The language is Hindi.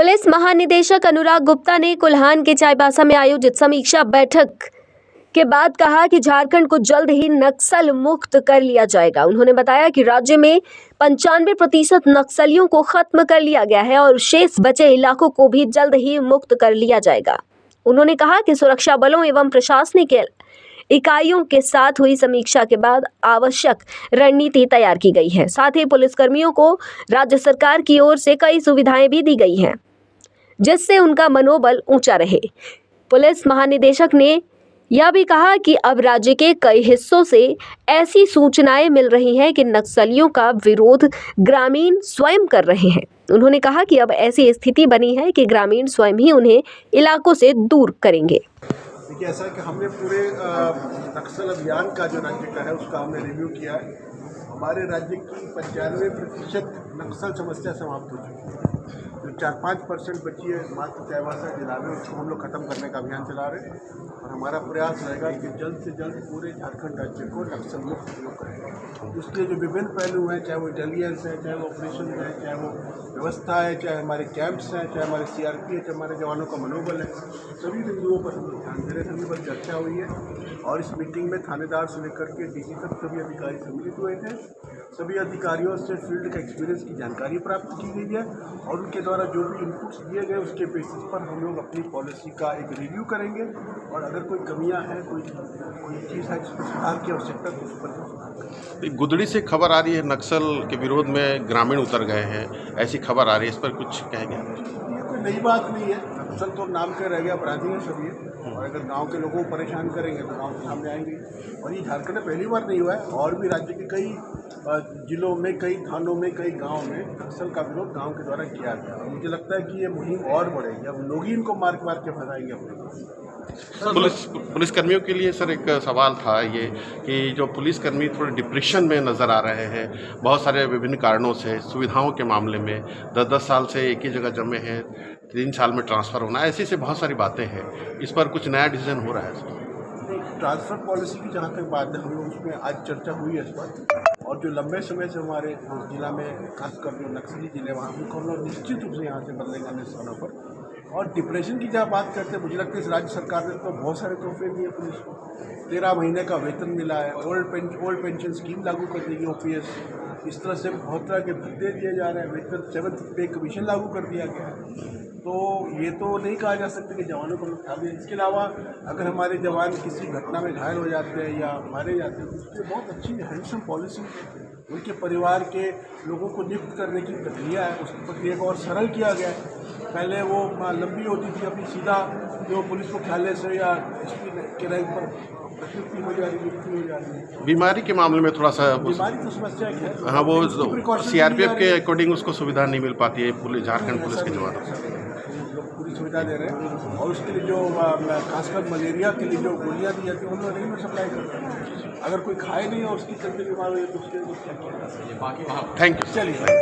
पुलिस महानिदेशक अनुराग गुप्ता ने कुल्हान के चाईबासा में आयोजित समीक्षा बैठक के बाद कहा कि झारखंड को जल्द ही नक्सल मुक्त कर लिया जाएगा। उन्होंने बताया कि राज्य में 95% नक्सलियों को खत्म कर लिया गया है और शेष बचे इलाकों को भी जल्द ही मुक्त कर लिया जाएगा। उन्होंने कहा कि सुरक्षा बलों एवं प्रशासनिक इकाइयों के साथ हुई समीक्षा के बाद आवश्यक रणनीति तैयार की गई है। साथ ही पुलिसकर्मियों को राज्य सरकार की ओर से कई सुविधाएं भी दी गई हैं, जिससे उनका मनोबल ऊंचा रहे। पुलिस महानिदेशक ने यह भी कहा कि अब राज्य के कई हिस्सों से ऐसी सूचनाएं मिल रही हैं कि नक्सलियों का विरोध ग्रामीण स्वयं कर रहे हैं। उन्होंने कहा कि अब ऐसी स्थिति बनी है कि ग्रामीण स्वयं ही उन्हें इलाकों से दूर करेंगे। देखिए, ऐसा है कि हमने पूरे नक्सल अभियान का जो राज्य का है उसका हमने रिव्यू किया है। हमारे राज्य की 95% नक्सल समस्या समाप्त हो चुकी है। जो 4-5% बची है मात्र चाईबासा जिला में, उसको हम लोग खत्म करने का अभियान चला रहे हैं और हमारा प्रयास रहेगा कि जल्द से जल्द पूरे झारखंड राज्य को नक्सल मुक्त करें। उसके जो विभिन्न पहलू हैं, चाहे वो इंटेलिजेंस है, चाहे वो ऑपरेशन है, चाहे वो व्यवस्था है, चाहे हमारे कैंप्स हैं, चाहे हमारे CRPH, हमारे जवानों का मनोबल है, सभी बिंदुओं पर हम लोग ध्यान दे रहे हैं। सभी पर चर्चा हुई है और इस मीटिंग में थानेदार से लेकर के DC तक सभी अधिकारी सम्मिलित हुए थे। सभी अधिकारियों से फील्ड का एक्सपीरियंस की जानकारी प्राप्त की गई है और उनके द्वारा जो भी इनपुट्स दिए गए उसके बेसिस पर हम लोग अपनी पॉलिसी का एक रिव्यू करेंगे और अगर कोई कमियां हैं, कोई चीज़ है जिसको सुधार की आवश्यकता है तो उस पर सुधार करेंगे। गुदड़ी से खबर आ रही है नक्सल के विरोध में ग्रामीण उतर गए हैं, ऐसी खबर आ रही है, इस पर कुछ कहेंगे? ये कोई नई बात नहीं है। नक्सल तो नाम के रह गया, अपराधी हैं सभी, और अगर गांव के लोगों को परेशान करेंगे तो गांव के सामने आएंगे। और ये झारखंड में पहली बार नहीं हुआ है, और भी राज्य के कई जिलों में, कई थानों में, कई गाँव में नक्सल का विरोध गाँव के द्वारा किया गया। और मुझे लगता है कि ये मुहिम और बढ़ेगी। अब लोग ही इनको मार के फंसाएंगे अपने। पुलिसकर्मियों के लिए सर एक सवाल था ये कि जो पुलिसकर्मी थोड़े डिप्रेशन में नज़र आ रहे हैं, बहुत सारे विभिन्न कारणों से, सुविधाओं के मामले में 10-10 साल से एक ही जगह जमे हैं, 3 साल में ट्रांसफ़र होना, ऐसी से बहुत सारी बातें हैं। इस पर कुछ नया डिसीजन हो रहा है सर? ट्रांसफ़र पॉलिसी की जहाँ तक बात है, हम लोग उसमें आज चर्चा हुई है इस पर। और जो लंबे समय से हमारे जिला में, खासकर जो नक्सली जिले वहाँ उनको हम लोग निश्चित रूप से यहाँ से बदलेंगे अन्य स्थानों पर। और डिप्रेशन की जहाँ बात करते हैं, मुझे लगता है इस राज्य सरकार ने तो बहुत सारे तोहफे दिए पुलिस को। 13 महीने का वेतन मिला है, ओल्ड पेंशन स्कीम लागू कर दी गई, OPS, इस तरह से बहुत तरह के भत्ते दिए जा रहे हैं, वेतन 7th पे कमीशन लागू कर दिया गया है। तो ये तो नहीं कहा जा सकता कि जवानों को नुकसान है। इसके अलावा अगर हमारे जवान किसी घटना में घायल हो जाते हैं या मारे जाते हैं तो उसकी बहुत अच्छी हैंडसम पॉलिसी, उनके परिवार के लोगों को नियुक्त करने की प्रक्रिया है, उस प्रक्रिया को और सरल किया गया है। पहले वो लंबी होती थी, अभी सीधा जो पुलिस मुख्यालय से या SP के रैंक पर प्रकृति हो जा रही है। बीमारी के मामले में थोड़ा सा बीमारी तो समस्या है। हाँ, वो CRPF के अकॉर्डिंग उसको सुविधा नहीं मिल पाती है पुलिस, झारखंड पुलिस के जवानों पूरी सुविधा दे रहे हैं। और उसके लिए जो खासकर मलेरिया के लिए जो गोलियाँ दी जाती हैं उन लोग रेडी में सप्लाई करते हैं। अगर कोई खाए नहीं और उसकी चलते बीमार हो जाए तो उसके लिए क्या किया जा सकता है। Thank you. चलिए।